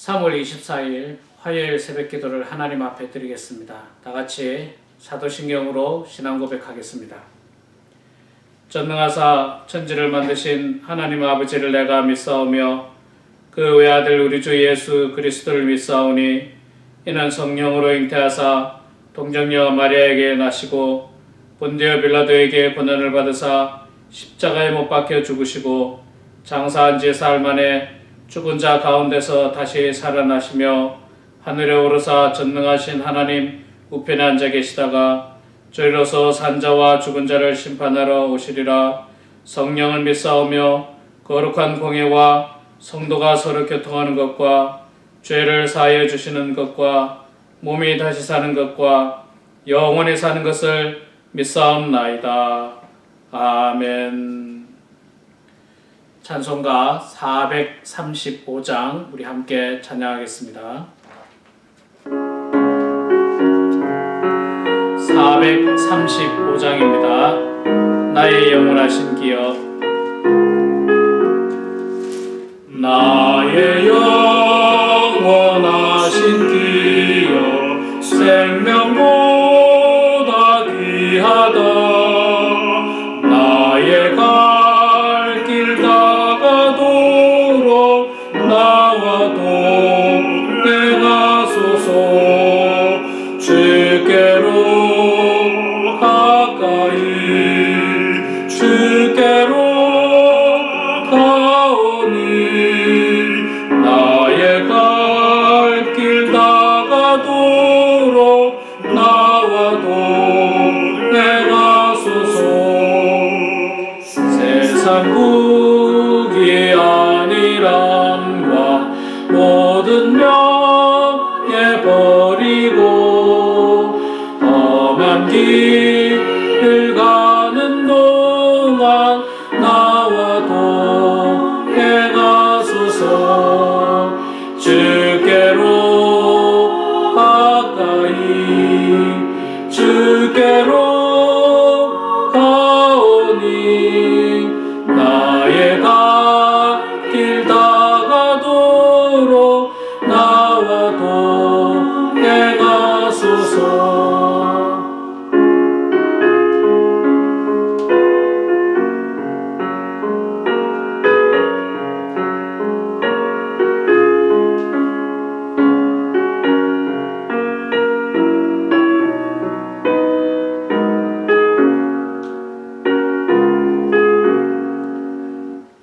3월 24일 화요일 새벽 기도를 하나님 앞에 드리겠습니다. 다 같이 사도신경으로 신앙 고백하겠습니다. 전능하사 천지를 만드신 하나님 아버지를 내가 믿사오며 그 외아들 우리 주 예수 그리스도를 믿사오니 이는 성령으로 잉태하사 동정녀 마리아에게 나시고 본디오 빌라도에게 고난을 받으사 십자가에 못 박혀 죽으시고 장사한 지 사흘 만에 죽은 자 가운데서 다시 살아나시며 하늘에 오르사 전능하신 하나님 우편에 앉아 계시다가 저희로서 산자와 죽은 자를 심판하러 오시리라. 성령을 믿사오며 거룩한 공예와 성도가 서로 교통하는 것과 죄를 사하여 주시는 것과 몸이 다시 사는 것과 영원히 사는 것을 믿사옵나이다. 아멘. 찬송가 435장 우리 함께 찬양하겠습니다. 435장입니다. 나의 영원하신 기여, 나의 영원하신 기여, 생명보다 귀하다. 나의 갈 길 다가도록 나와 동행하소서. 주께로 가까이, 주께로 가오니 나의 갈 길 다가도록 나와 동행하소서. 세상 국이 아니람과 모든 명예 버리고 험한 길을 가는 동안 나와 동행하소서. 주께로 가까이, 주께로 가오니 나의 갈 길 다가도록 나와 동행하소서.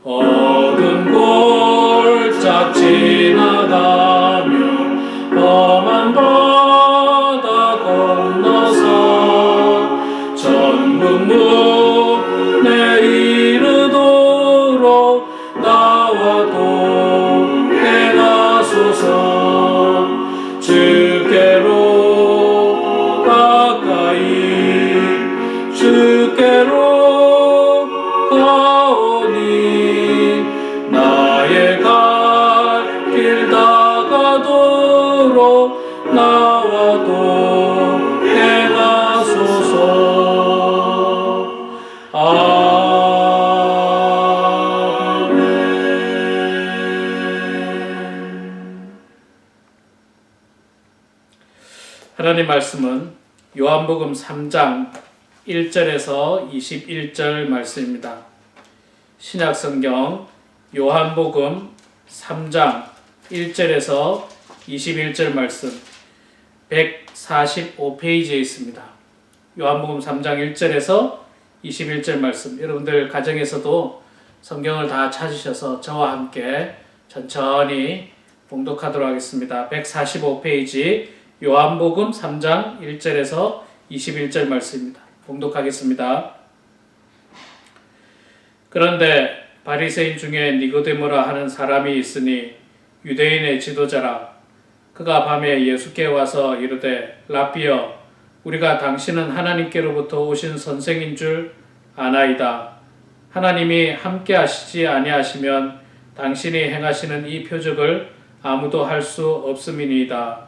어두운 골짝 지나가며 험한 바다 건너서 천국문에 이르도록 나와 동행하소서. 주께로 가까이, 주께로 가오니 나의 갈 길 다가도록 나와 동행하소서. 아멘. 하나님 말씀은 요한복음 3장 1절에서 21절 말씀입니다. 신약성경 요한복음 3장 1절에서 21절 말씀 145페이지에 있습니다. 요한복음 3장 1절에서 21절 말씀, 여러분들 가정에서도 성경을 다 찾으셔서 저와 함께 천천히 봉독하도록 하겠습니다. 145페이지 요한복음 3장 1절에서 21절 말씀입니다. 봉독하겠습니다. 그런데 바리새인 중에 니고데모라 하는 사람이 있으니 유대인의 지도자라. 그가 밤에 예수께 와서 이르되 라삐여, 우리가 당신은 하나님께로부터 오신 선생인 줄 아나이다. 하나님이 함께 하시지 아니하시면 당신이 행하시는 이 표적을 아무도 할 수 없음이니이다.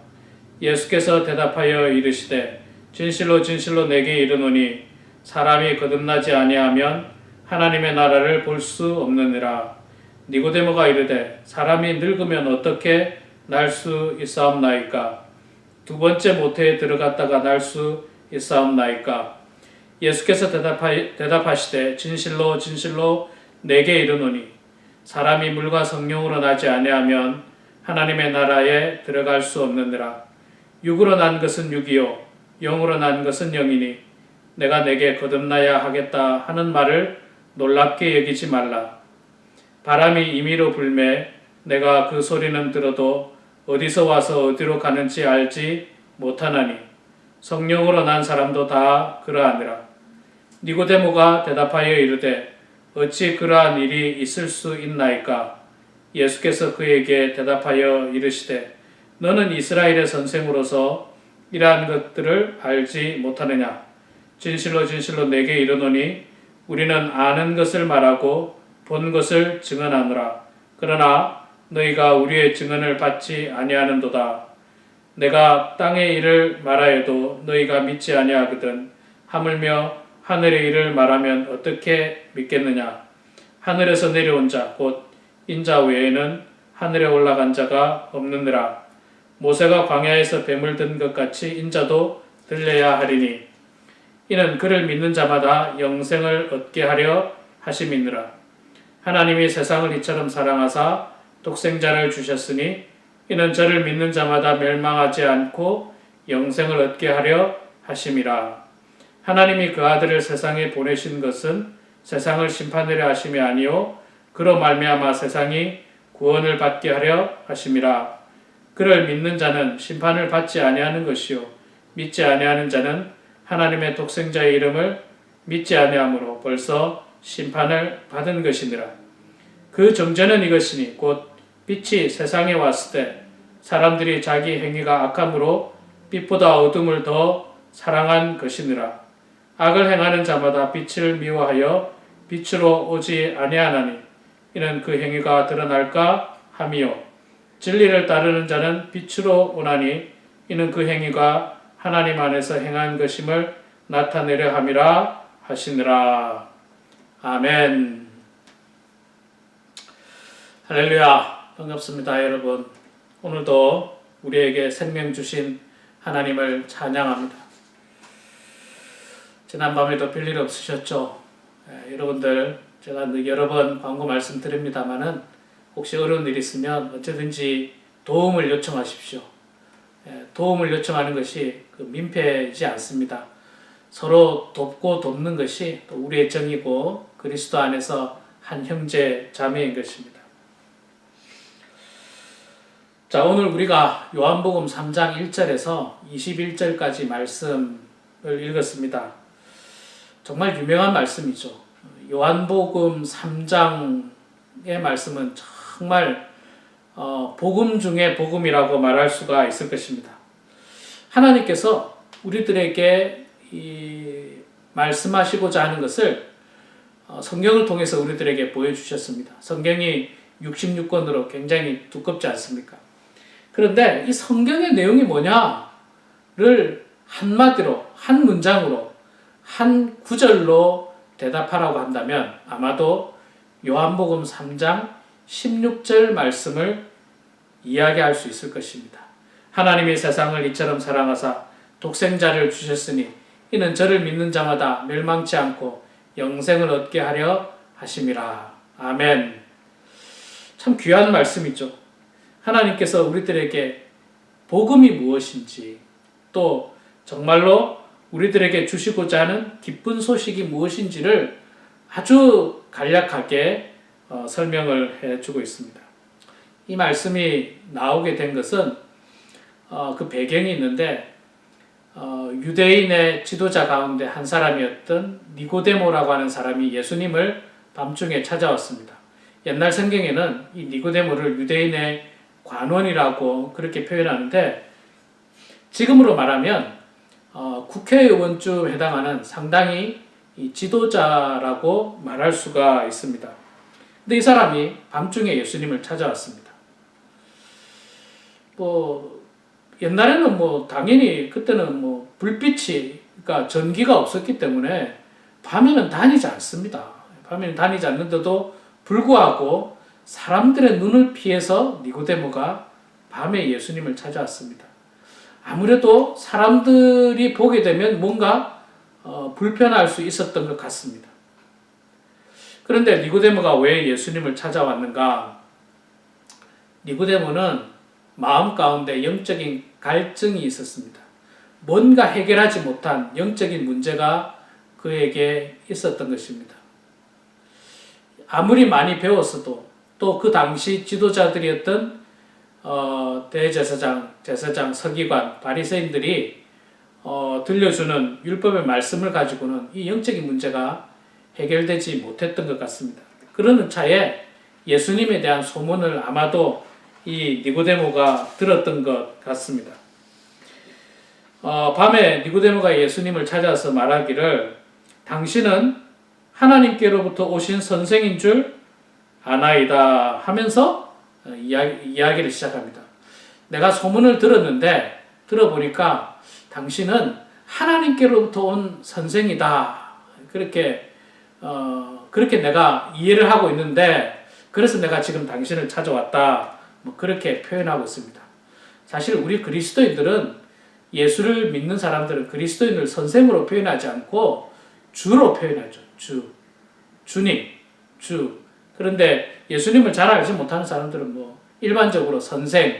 예수께서 대답하여 이르시되 진실로 진실로 내게 이르노니 사람이 거듭나지 아니하면 하나님의 나라를 볼 수 없느니라. 니고데모가 이르되 사람이 늙으면 어떻게 날 수 있사옵나이까? 두 번째 모태에 들어갔다가 날 수 있사옵나이까? 예수께서 대답하시되 진실로 진실로 내게 이르노니 사람이 물과 성령으로 나지 아니하면 하나님의 나라에 들어갈 수 없느니라. 육으로 난 것은 육이요 영으로 난 것은 영이니 내가 내게 거듭나야 하겠다 하는 말을 놀랍게 여기지 말라. 바람이 임의로 불매 내가 그 소리는 들어도 어디서 와서 어디로 가는지 알지 못하나니 성령으로 난 사람도 다 그러하니라. 니고데모가 대답하여 이르되 어찌 그러한 일이 있을 수 있나이까? 예수께서 그에게 대답하여 이르시되 너는 이스라엘의 선생으로서 이러한 것들을 알지 못하느냐? 진실로 진실로 내게 이르노니 우리는 아는 것을 말하고 본 것을 증언하노라. 그러나 너희가 우리의 증언을 받지 아니하는도다. 내가 땅의 일을 말하여도 너희가 믿지 아니하거든. 하물며 하늘의 일을 말하면 어떻게 믿겠느냐? 하늘에서 내려온 자 곧 인자 외에는 하늘에 올라간 자가 없느니라. 모세가 광야에서 뱀을 든 것 같이 인자도 들려야 하리니 이는 그를 믿는 자마다 영생을 얻게 하려 하심이니라. 하나님이 세상을 이처럼 사랑하사 독생자를 주셨으니 이는 저를 믿는 자마다 멸망하지 않고 영생을 얻게 하려 하심이라. 하나님이 그 아들을 세상에 보내신 것은 세상을 심판하려 하심이 아니요 그로 말미암아 세상이 구원을 받게 하려 하심이라. 그를 믿는 자는 심판을 받지 아니하는 것이요 믿지 아니하는 자는 하나님의 독생자의 이름을 믿지 아니하므로 벌써 심판을 받은 것이니라. 그 정죄는 이것이니 곧 빛이 세상에 왔을 때 사람들이 자기 행위가 악함으로 빛보다 어둠을 더 사랑한 것이니라. 악을 행하는 자마다 빛을 미워하여 빛으로 오지 아니하나니 이는 그 행위가 드러날까 함이요 진리를 따르는 자는 빛으로 오나니 이는 그 행위가 하나님 안에서 행한 것임을 나타내려 함이라 하시니라. 아멘. 할렐루야. 반갑습니다, 여러분. 오늘도 우리에게 생명 주신 하나님을 찬양합니다. 지난밤에도 별일 없으셨죠? 여러분들 제가 여러 번 광고 말씀드립니다만은 혹시 어려운 일 있으면 언제든지 도움을 요청하십시오. 도움을 요청하는 것이 민폐이지 않습니다. 서로 돕고 돕는 것이 또 우리의 정이고 그리스도 안에서 한 형제 자매인 것입니다. 자, 오늘 우리가 요한복음 3장 1절에서 21절까지 말씀을 읽었습니다. 정말 유명한 말씀이죠. 요한복음 3장의 말씀은 정말 복음 중에 복음이라고 말할 수가 있을 것입니다. 하나님께서 우리들에게 말씀하시고자 하는 것을 성경을 통해서 우리들에게 보여주셨습니다. 성경이 66권으로 굉장히 두껍지 않습니까? 그런데 이 성경의 내용이 뭐냐를 한마디로, 한 문장으로, 한 구절로 대답하라고 한다면 아마도 요한복음 3장 16절 말씀을 이야기할 수 있을 것입니다. 하나님이 세상을 이처럼 사랑하사 독생자를 주셨으니 이는 저를 믿는 자마다 멸망치 않고 영생을 얻게 하려 하심이라. 아멘. 참 귀한 말씀이죠. 하나님께서 우리들에게 복음이 무엇인지 또 정말로 우리들에게 주시고자 하는 기쁜 소식이 무엇인지를 아주 간략하게 설명을 해주고 있습니다. 이 말씀이 나오게 된 것은 그 배경이 있는데 유대인의 지도자 가운데 한 사람이었던 니고데모라고 하는 사람이 예수님을 밤중에 찾아왔습니다. 옛날 성경에는 이 니고데모를 유대인의 관원이라고 그렇게 표현하는데 지금으로 말하면 국회의원쯤 해당하는 상당히 지도자라고 말할 수가 있습니다. 근데 이 사람이 밤중에 예수님을 찾아왔습니다. 옛날에는 당연히 그때는 불빛이, 그러니까 전기가 없었기 때문에 밤에는 다니지 않습니다. 밤에는 다니지 않는데도 불구하고 사람들의 눈을 피해서 니고데모가 밤에 예수님을 찾아왔습니다. 아무래도 사람들이 보게 되면 뭔가 불편할 수 있었던 것 같습니다. 그런데 니고데모가 왜 예수님을 찾아왔는가? 니고데모는 마음 가운데 영적인 갈증이 있었습니다. 뭔가 해결하지 못한 영적인 문제가 그에게 있었던 것입니다. 아무리 많이 배웠어도 또 그 당시 지도자들이었던 대제사장, 제사장, 서기관, 바리새인들이 들려주는 율법의 말씀을 가지고는 이 영적인 문제가 해결되지 못했던 것 같습니다. 그러는 차에 예수님에 대한 소문을 아마도 이 니고데모가 들었던 것 같습니다. 밤에 니고데모가 예수님을 찾아서 말하기를 당신은 하나님께로부터 오신 선생인 줄 아나이다 하면서 이야기를 시작합니다. 내가 소문을 들어보니까 당신은 하나님께로부터 온 선생이다. 그렇게 내가 이해를 하고 있는데 그래서 내가 지금 당신을 찾아왔다. 그렇게 표현하고 있습니다. 사실 우리 그리스도인들은 예수를 믿는 사람들은 그리스도인을 선생으로 표현하지 않고 주로 표현하죠. 주님, 주. 그런데 예수님을 잘 알지 못하는 사람들은 일반적으로 선생,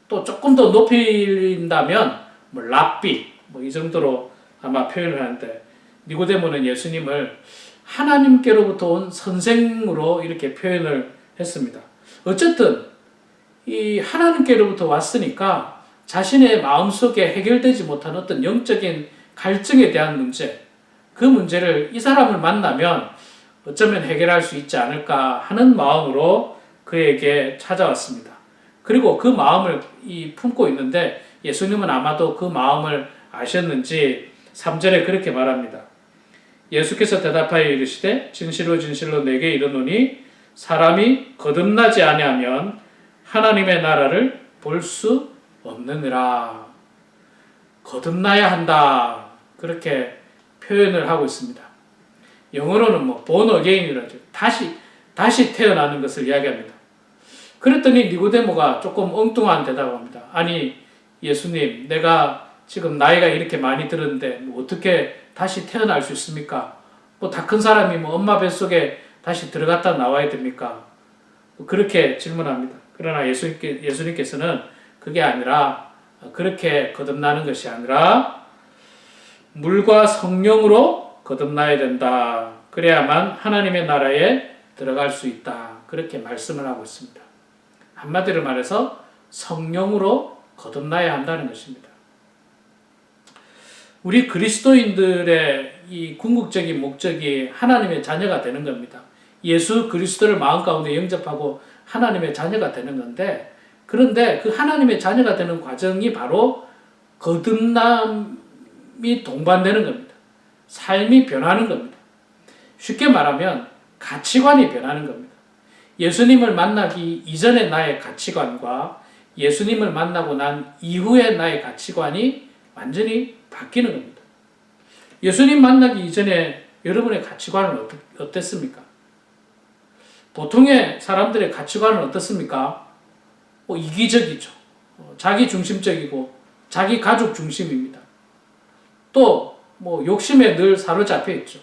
또 조금 더 높인다면 랍비, 이 정도로 아마 표현을 하는데 니고데모는 예수님을 하나님께로부터 온 선생으로 이렇게 표현을 했습니다. 어쨌든 이 하나님께로부터 왔으니까 자신의 마음속에 해결되지 못한 어떤 영적인 갈증에 대한 문제, 그 문제를 이 사람을 만나면 어쩌면 해결할 수 있지 않을까 하는 마음으로 그에게 찾아왔습니다. 그리고 그 마음을 품고 있는데 예수님은 아마도 그 마음을 아셨는지 3절에 그렇게 말합니다. 예수께서 대답하여 이르시되 진실로 진실로 내게 이르노니 사람이 거듭나지 아니하면 하나님의 나라를 볼 수 없느니라. 거듭나야 한다. 그렇게 표현을 하고 있습니다. 영어로는 born again이라죠. 다시 태어나는 것을 이야기합니다. 그랬더니 니고데모가 조금 엉뚱한 대답을 합니다. 아니 예수님, 내가 지금 나이가 이렇게 많이 들었는데 어떻게 다시 태어날 수 있습니까? 다 큰 사람이 엄마 뱃속에 다시 들어갔다 나와야 됩니까? 그렇게 질문합니다. 그러나 예수님께서는 그게 아니라 그렇게 거듭나는 것이 아니라 물과 성령으로 거듭나야 된다. 그래야만 하나님의 나라에 들어갈 수 있다. 그렇게 말씀을 하고 있습니다. 한마디로 말해서 성령으로 거듭나야 한다는 것입니다. 우리 그리스도인들의 이 궁극적인 목적이 하나님의 자녀가 되는 겁니다. 예수 그리스도를 마음 가운데 영접하고 하나님의 자녀가 되는 건데, 그런데 그 하나님의 자녀가 되는 과정이 바로 거듭남이 동반되는 겁니다. 삶이 변하는 겁니다. 쉽게 말하면 가치관이 변하는 겁니다. 예수님을 만나기 이전의 나의 가치관과 예수님을 만나고 난 이후의 나의 가치관이 완전히 바뀌는 겁니다. 예수님 만나기 이전에 여러분의 가치관은 어땠습니까? 보통의 사람들의 가치관은 어떻습니까? 이기적이죠. 자기 중심적이고 자기 가족 중심입니다. 또 욕심에 늘 사로잡혀 있죠.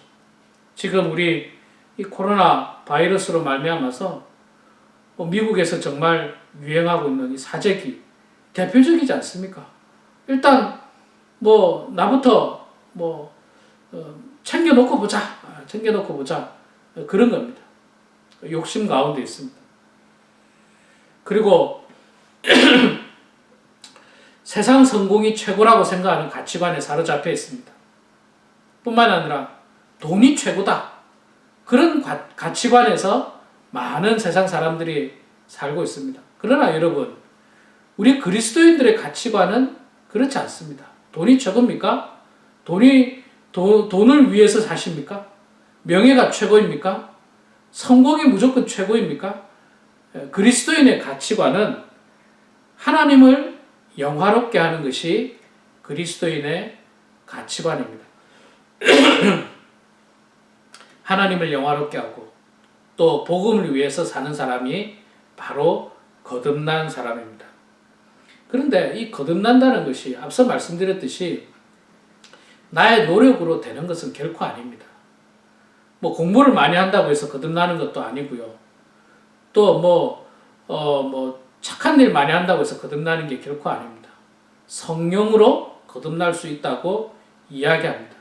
지금 우리 이 코로나 바이러스로 말미암아서 미국에서 정말 유행하고 있는 이 사재기 대표적이지 않습니까? 일단 나부터 챙겨놓고 보자 그런 겁니다. 욕심 가운데 있습니다. 그리고 세상 성공이 최고라고 생각하는 가치관에 사로잡혀 있습니다. 뿐만 아니라 돈이 최고다. 그런 가치관에서 많은 세상 사람들이 살고 있습니다. 그러나 여러분, 우리 그리스도인들의 가치관은 그렇지 않습니다. 돈이 최고입니까? 돈을 위해서 사십니까? 명예가 최고입니까? 성공이 무조건 최고입니까? 그리스도인의 가치관은 하나님을 영화롭게 하는 것이 그리스도인의 가치관입니다. 하나님을 영화롭게 하고 또 복음을 위해서 사는 사람이 바로 거듭난 사람입니다. 그런데 이 거듭난다는 것이 앞서 말씀드렸듯이 나의 노력으로 되는 것은 결코 아닙니다. 뭐 공부를 많이 한다고 해서 거듭나는 것도 아니고요. 또 뭐 착한 일 많이 한다고 해서 거듭나는 게 결코 아닙니다. 성령으로 거듭날 수 있다고 이야기합니다.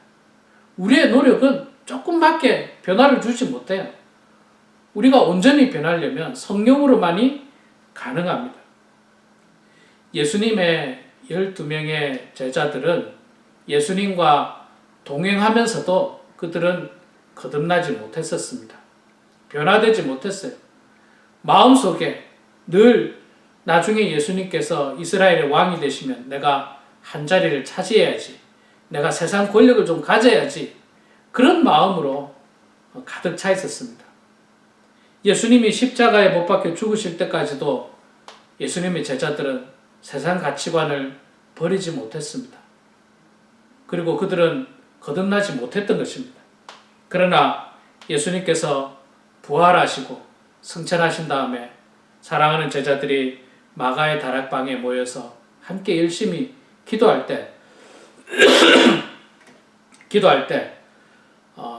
우리의 노력은 조금밖에 변화를 주지 못해요. 우리가 온전히 변하려면 성령으로만이 가능합니다. 예수님의 12명의 제자들은 예수님과 동행하면서도 그들은 거듭나지 못했었습니다. 변화되지 못했어요. 마음속에 늘 나중에 예수님께서 이스라엘의 왕이 되시면 내가 한 자리를 차지해야지, 내가 세상 권력을 좀 가져야지, 그런 마음으로 가득 차 있었습니다. 예수님이 십자가에 못 박혀 죽으실 때까지도 예수님의 제자들은 세상 가치관을 버리지 못했습니다. 그리고 그들은 거듭나지 못했던 것입니다. 그러나 예수님께서 부활하시고 승천하신 다음에 사랑하는 제자들이 마가의 다락방에 모여서 함께 열심히 기도할 때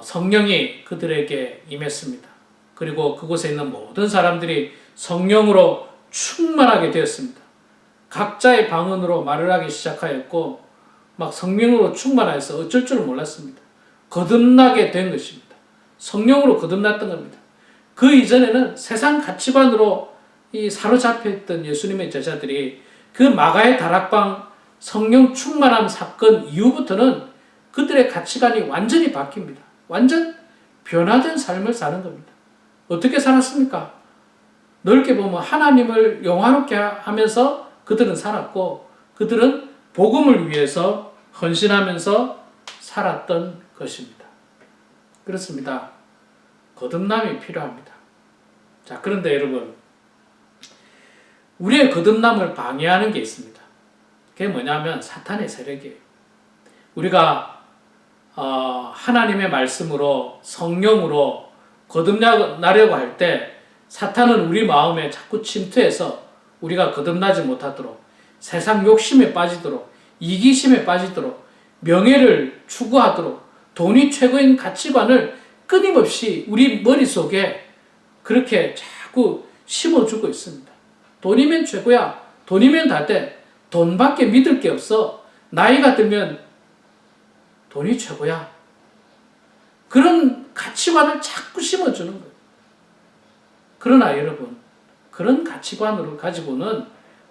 성령이 그들에게 임했습니다. 그리고 그곳에 있는 모든 사람들이 성령으로 충만하게 되었습니다. 각자의 방언으로 말을 하기 시작하였고 막 성령으로 충만해서 어쩔 줄 몰랐습니다. 거듭나게 된 것입니다. 성령으로 거듭났던 겁니다. 그 이전에는 세상 가치관으로 사로잡혀 있던 예수님의 제자들이 그 마가의 다락방 성령 충만함 사건 이후부터는 그들의 가치관이 완전히 바뀝니다. 완전 변화된 삶을 사는 겁니다. 어떻게 살았습니까? 넓게 보면 하나님을 영화롭게 하면서 그들은 살았고 그들은 복음을 위해서 헌신하면서 살았던 것입니다. 그렇습니다. 거듭남이 필요합니다. 자, 그런데 여러분, 우리의 거듭남을 방해하는 게 있습니다. 그게 뭐냐면 사탄의 세력이에요. 우리가 하나님의 말씀으로 성령으로 거듭나려고 할 때 사탄은 우리 마음에 자꾸 침투해서 우리가 거듭나지 못하도록 세상 욕심에 빠지도록 이기심에 빠지도록 명예를 추구하도록 돈이 최고인 가치관을 끊임없이 우리 머릿속에 그렇게 자꾸 심어주고 있습니다. 돈이면 최고야. 돈이면 다 돼. 돈밖에 믿을 게 없어. 나이가 들면 돈이 최고야. 그런 가치관을 자꾸 심어주는 거예요. 그러나 여러분, 그런 가치관으로 가지고는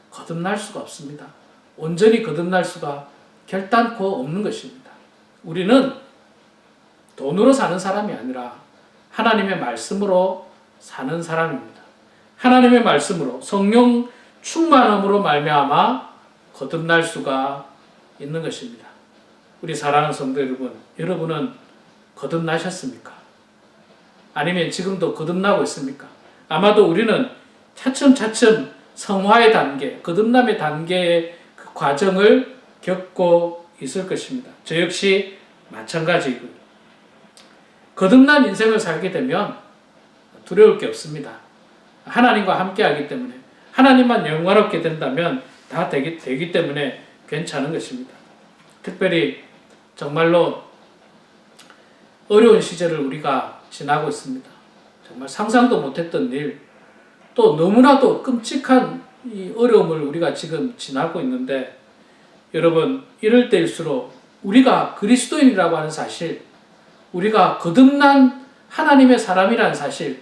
거듭날 수가 없습니다. 온전히 거듭날 수가 결단코 없는 것입니다. 우리는 돈으로 사는 사람이 아니라 하나님의 말씀으로 사는 사람입니다. 하나님의 말씀으로 성령 충만함으로 말미암아 거듭날 수가 있는 것입니다. 우리 사랑하는 성도 여러분, 여러분은 거듭나셨습니까? 아니면 지금도 거듭나고 있습니까? 아마도 우리는 차츰차츰 성화의 단계, 거듭남의 단계의 그 과정을 겪고 있을 것입니다. 저 역시 마찬가지이고요. 거듭난 인생을 살게 되면 두려울 게 없습니다. 하나님과 함께 하기 때문에, 하나님만 영광롭게 된다면 다 되기 때문에 괜찮은 것입니다. 특별히 정말로 어려운 시절을 우리가 지나고 있습니다. 정말 상상도 못했던 일, 또 너무나도 끔찍한 이 어려움을 우리가 지금 지나고 있는데, 여러분, 이럴 때일수록 우리가 그리스도인이라고 하는 사실, 우리가 거듭난 하나님의 사람이라는 사실,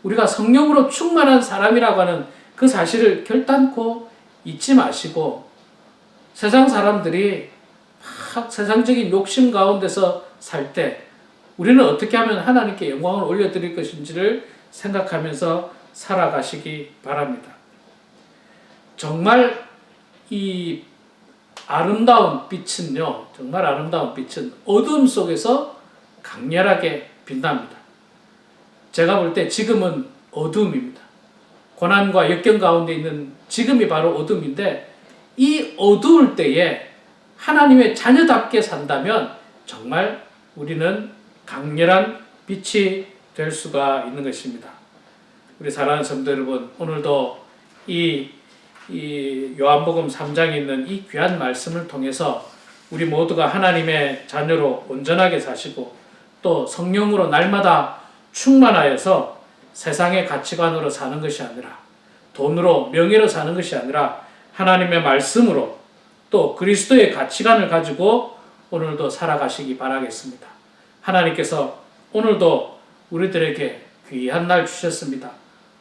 우리가 성령으로 충만한 사람이라고 하는 그 사실을 결단코 잊지 마시고, 세상 사람들이 막 세상적인 욕심 가운데서 살 때 우리는 어떻게 하면 하나님께 영광을 올려드릴 것인지를 생각하면서 살아가시기 바랍니다. 정말 이 아름다운 빛은요, 정말 아름다운 빛은 어둠 속에서 강렬하게 빛납니다. 제가 볼 때 지금은 어둠입니다. 고난과 역경 가운데 있는 지금이 바로 어둠인데, 이 어두울 때에 하나님의 자녀답게 산다면 정말 우리는 강렬한 빛이 될 수가 있는 것입니다. 우리 사랑하는 성도 여러분, 오늘도 이 이 요한복음 3장에 있는 이 귀한 말씀을 통해서 우리 모두가 하나님의 자녀로 온전하게 사시고 또 성령으로 날마다 충만하여서 세상의 가치관으로 사는 것이 아니라 돈으로 명예로 사는 것이 아니라 하나님의 말씀으로 또 그리스도의 가치관을 가지고 오늘도 살아가시기 바라겠습니다. 하나님께서 오늘도 우리들에게 귀한 날 주셨습니다.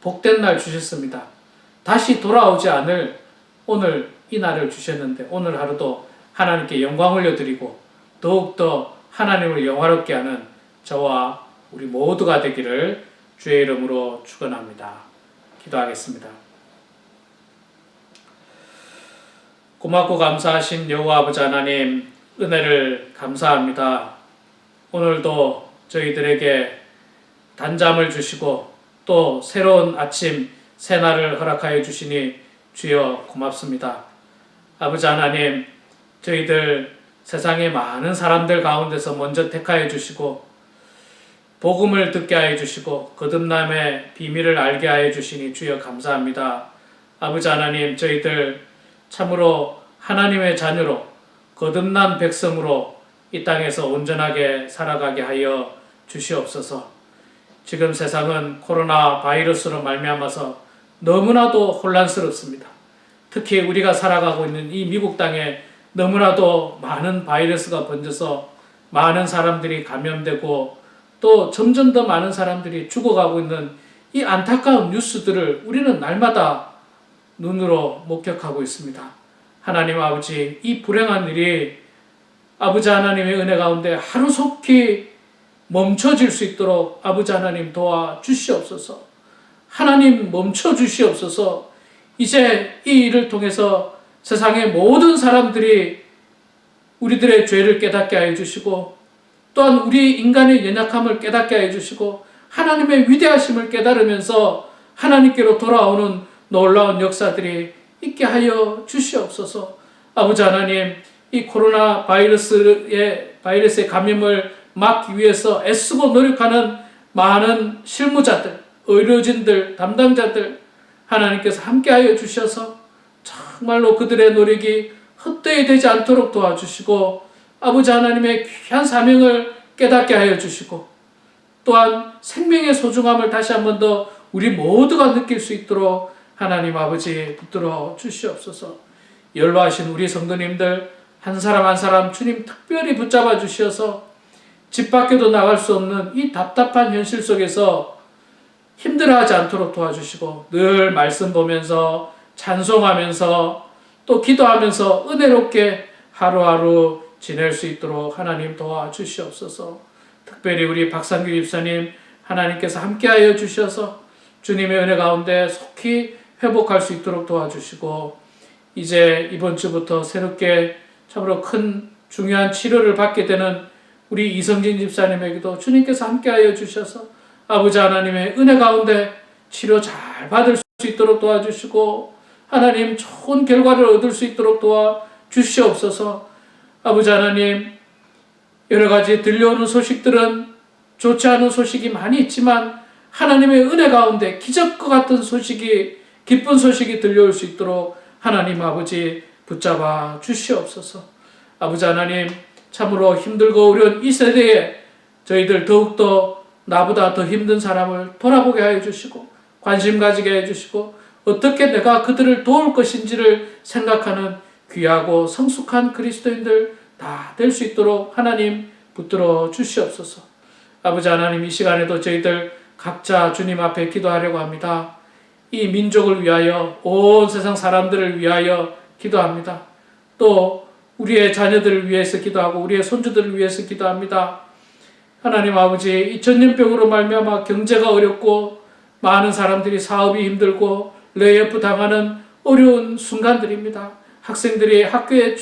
복된 날 주셨습니다. 다시 돌아오지 않을 오늘 이 날을 주셨는데 오늘 하루도 하나님께 영광 올려드리고 더욱더 하나님을 영화롭게 하는 저와 우리 모두가 되기를 주의 이름으로 축원합니다. 기도하겠습니다. 고맙고 감사하신 여호와 아버지 하나님, 은혜를 감사합니다. 오늘도 저희들에게 단잠을 주시고 또 새로운 아침 새날을 허락하여 주시니 주여 고맙습니다. 아버지 하나님, 저희들 세상의 많은 사람들 가운데서 먼저 택하여 주시고 복음을 듣게 하여 주시고 거듭남의 비밀을 알게 하여 주시니 주여 감사합니다. 아버지 하나님, 저희들 참으로 하나님의 자녀로 거듭난 백성으로 이 땅에서 온전하게 살아가게 하여 주시옵소서. 지금 세상은 코로나 바이러스로 말미암아서 너무나도 혼란스럽습니다. 특히 우리가 살아가고 있는 이 미국 땅에 너무나도 많은 바이러스가 번져서 많은 사람들이 감염되고 또 점점 더 많은 사람들이 죽어가고 있는 이 안타까운 뉴스들을 우리는 날마다 눈으로 목격하고 있습니다. 하나님 아버지, 이 불행한 일이 아버지 하나님의 은혜 가운데 하루속히 멈춰질 수 있도록 아버지 하나님 도와주시옵소서. 하나님 멈춰주시옵소서. 이제 이 일을 통해서 세상의 모든 사람들이 우리들의 죄를 깨닫게 하여 주시고 또한 우리 인간의 연약함을 깨닫게 하여 주시고 하나님의 위대하심을 깨달으면서 하나님께로 돌아오는 놀라운 역사들이 있게 하여 주시옵소서. 아버지 하나님, 이 코로나 바이러스의 감염을 막기 위해서 애쓰고 노력하는 많은 실무자들, 의료진들, 담당자들 하나님께서 함께하여 주셔서 정말로 그들의 노력이 헛되이 되지 않도록 도와주시고 아버지 하나님의 귀한 사명을 깨닫게 하여 주시고 또한 생명의 소중함을 다시 한 번 더 우리 모두가 느낄 수 있도록 하나님 아버지 붙들어 주시옵소서. 연로하신 우리 성도님들 한 사람 한 사람 주님 특별히 붙잡아 주셔서 집 밖에도 나갈 수 없는 이 답답한 현실 속에서 힘들어하지 않도록 도와주시고 늘 말씀 보면서 찬송하면서 또 기도하면서 은혜롭게 하루하루 지낼 수 있도록 하나님 도와주시옵소서. 특별히 우리 박상규 집사님 하나님께서 함께하여 주셔서 주님의 은혜 가운데 속히 회복할 수 있도록 도와주시고 이제 이번 주부터 새롭게 참으로 큰 중요한 치료를 받게 되는 우리 이성진 집사님에게도 주님께서 함께하여 주셔서 아버지 하나님의 은혜 가운데 치료 잘 받을 수 있도록 도와주시고 하나님 좋은 결과를 얻을 수 있도록 도와주시옵소서. 아버지 하나님, 여러 가지 들려오는 소식들은 좋지 않은 소식이 많이 있지만 하나님의 은혜 가운데 기적과 같은 소식이 기쁜 소식이 들려올 수 있도록 하나님 아버지 붙잡아 주시옵소서. 아버지 하나님, 참으로 힘들고 어려운 이 세대에 저희들 더욱더 나보다 더 힘든 사람을 돌아보게 하여 주시고 관심 가지게 해 주시고 어떻게 내가 그들을 도울 것인지를 생각하는 귀하고 성숙한 그리스도인들 다 될 수 있도록 하나님 붙들어 주시옵소서. 아버지 하나님, 이 시간에도 저희들 각자 주님 앞에 기도하려고 합니다. 이 민족을 위하여 온 세상 사람들을 위하여 기도합니다. 또 우리의 자녀들을 위해서 기도하고 우리의 손주들을 위해서 기도합니다. 하나님 아버지, 이 전염병으로 말미암아 경제가 어렵고 많은 사람들이 사업이 힘들고 레이오프 당하는 어려운 순간들입니다. 학생들이 학교에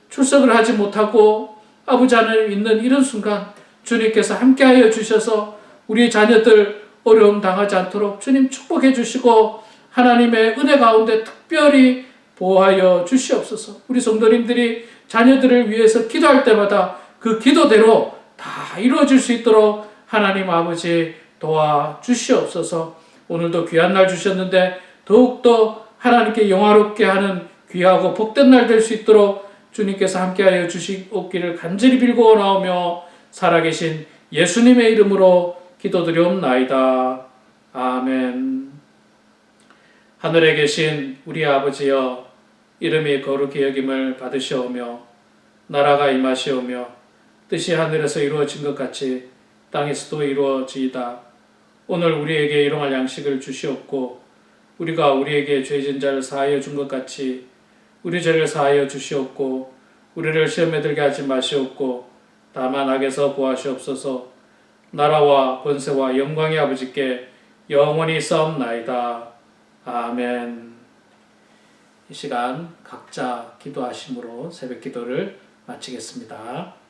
출석을 하지 못하고 아버지 하나님 있는 이런 순간 주님께서 함께하여 주셔서 우리 자녀들 어려움 당하지 않도록 주님 축복해 주시고 하나님의 은혜 가운데 특별히 보호하여 주시옵소서. 우리 성도님들이 자녀들을 위해서 기도할 때마다 그 기도대로 다 이루어질 수 있도록 하나님 아버지 도와주시옵소서. 오늘도 귀한 날 주셨는데 더욱더 하나님께 영화롭게 하는 귀하고 복된 날 될 수 있도록 주님께서 함께하여 주시옵기를 간절히 빌고 원하오며 살아계신 예수님의 이름으로 기도드리옵나이다. 아멘. 하늘에 계신 우리 아버지여, 이름이 거룩히 여김을 받으시오며 나라가 임하시오며 뜻이 하늘에서 이루어진 것 같이 땅에서도 이루어지이다. 오늘 우리에게 일용할 양식을 주시옵고 우리가 우리에게 죄진 자를 사하여 준 것 같이 우리 죄를 사하여 주시옵고 우리를 시험에 들게 하지 마시옵고 다만 악에서 구하시옵소서. 나라와 권세와 영광의 아버지께 영원히 싸움나이다. 아멘. 이 시간 각자 기도하심으로 새벽 기도를 마치겠습니다.